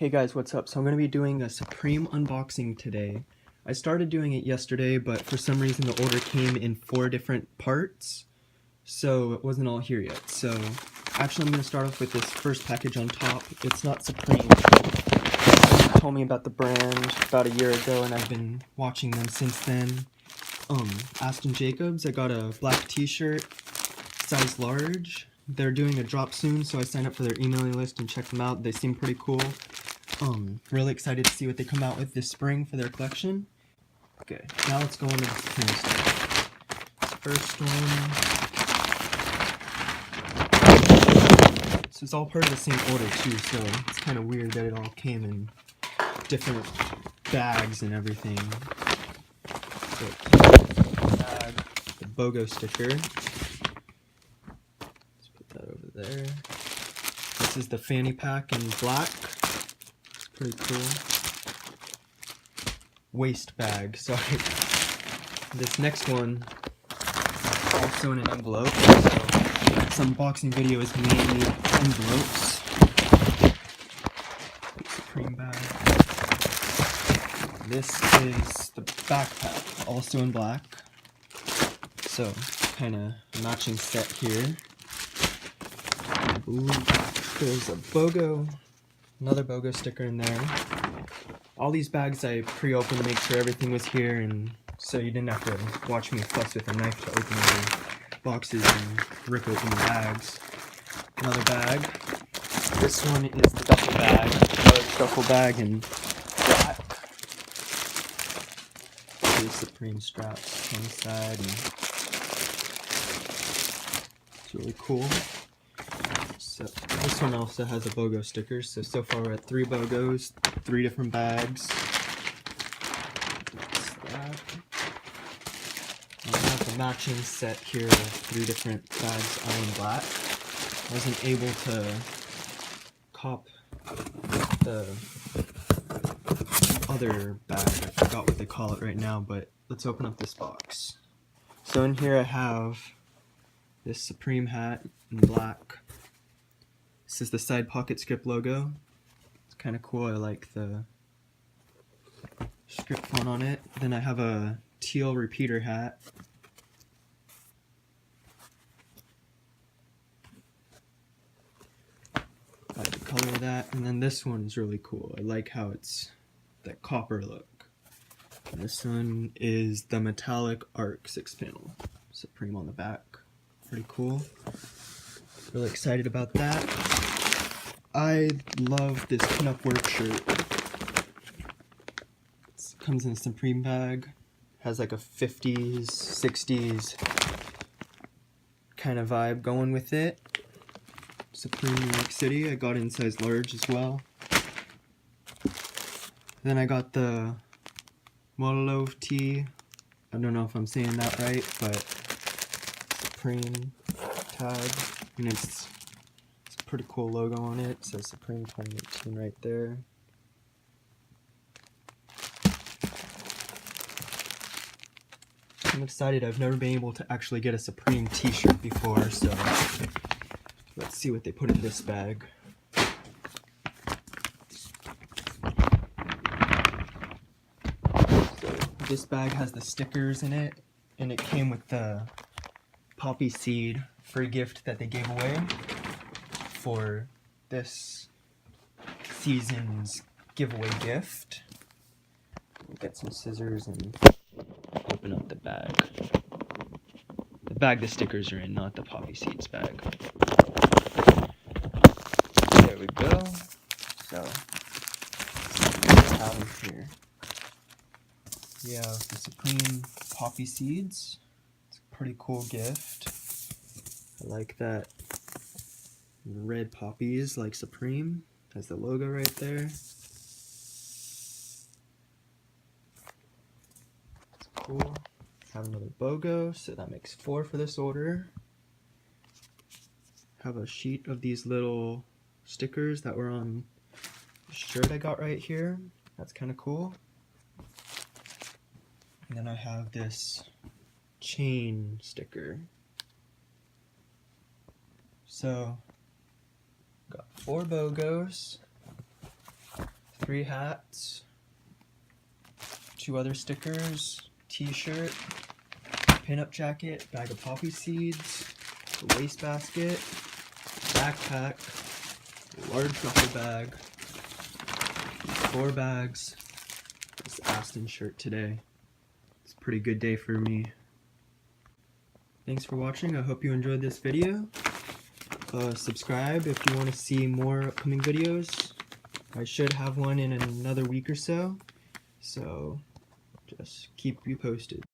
Hey guys, what's up? So I'm going to be doing a Supreme unboxing today. I started doing it yesterday, but for some reason the order came in 4 different parts, so it wasn't all here yet. So actually I'm going to start off with this first package on top. It's not Supreme. Someone told me about the brand about a year ago and I've been watching them since then. Aston Jacobs, I got a black t-shirt, size large. They're doing a drop soon, so I signed up for their emailing list and checked them out. They seem pretty cool. Really excited to see what they come out with this spring for their collection. Okay, now let's go on to the Supreme stuff. First one. This is all part of the same order too, so it's kind of weird that it all came in different bags and everything. So, bag, the BOGO sticker. Let's put that over there. This is the fanny pack in black. It's pretty cool. Waist bag, sorry. This next one, also in an envelope. So this unboxing video is mainly envelopes. Supreme bag. This is the backpack, also in black. So, kind of matching set here. Ooh, there's a BOGO, another BOGO sticker in there. All these bags I pre-opened to make sure everything was here, and so you didn't have to watch me fuss with a knife to open the boxes and rip open the bags. Another bag. This one is the duffel bag. Another duffel bag in black. Here's Supreme straps on the side, and it's really cool. So this one also has a BOGO sticker, so far we're at 3 BOGOs, 3 different bags. That's that. I have the matching set here of 3 different bags all in black. I wasn't able to cop the other bag, I forgot what they call it right now, but let's open up this box. So in here I have this Supreme hat in black. This is the side pocket script logo. It's kind of cool. I like the script font on it. Then I have a teal repeater hat. Got the color of that. And then this one's really cool. I like how it's that copper look. And this one is the metallic arc 6-panel. Supreme on the back. Pretty cool. Really excited about that. I love this pin-up work shirt. It comes in a Supreme bag. Has like a 50s, 60s kind of vibe going with it. Supreme New York City. I got in size large as well. Then I got the Mololov tee. I don't know if I'm saying that right, but Supreme tag. And it's a pretty cool logo on it. It says Supreme 2018 right there. I'm excited. I've never been able to actually get a Supreme t-shirt before, so let's see what they put in this bag. So this bag has the stickers in it, and it came with the poppy seed free gift that they gave away for this season's giveaway gift. We'll get some scissors and open up the bag. The bag the stickers are in, not the poppy seeds bag. There we go. So, what we have here. We have the Supreme poppy seeds. It's a pretty cool gift. I like that red poppies like Supreme. Has the logo right there. It's cool. Have another BOGO, so that makes 4 for this order. Have a sheet of these little stickers that were on the shirt I got right here. That's kind of cool. And then I have this chain sticker. So, got 4 BOGOs. 3 hats, 2 other stickers, t-shirt, pinup jacket, bag of poppy seeds, a wastebasket, backpack, a large duffel bag, 4 bags, this Aston shirt today. It's a pretty good day for me. Thanks for watching. I hope you enjoyed this video. Subscribe if you want to see more upcoming videos. I should have one in another week or so. So just keep you posted.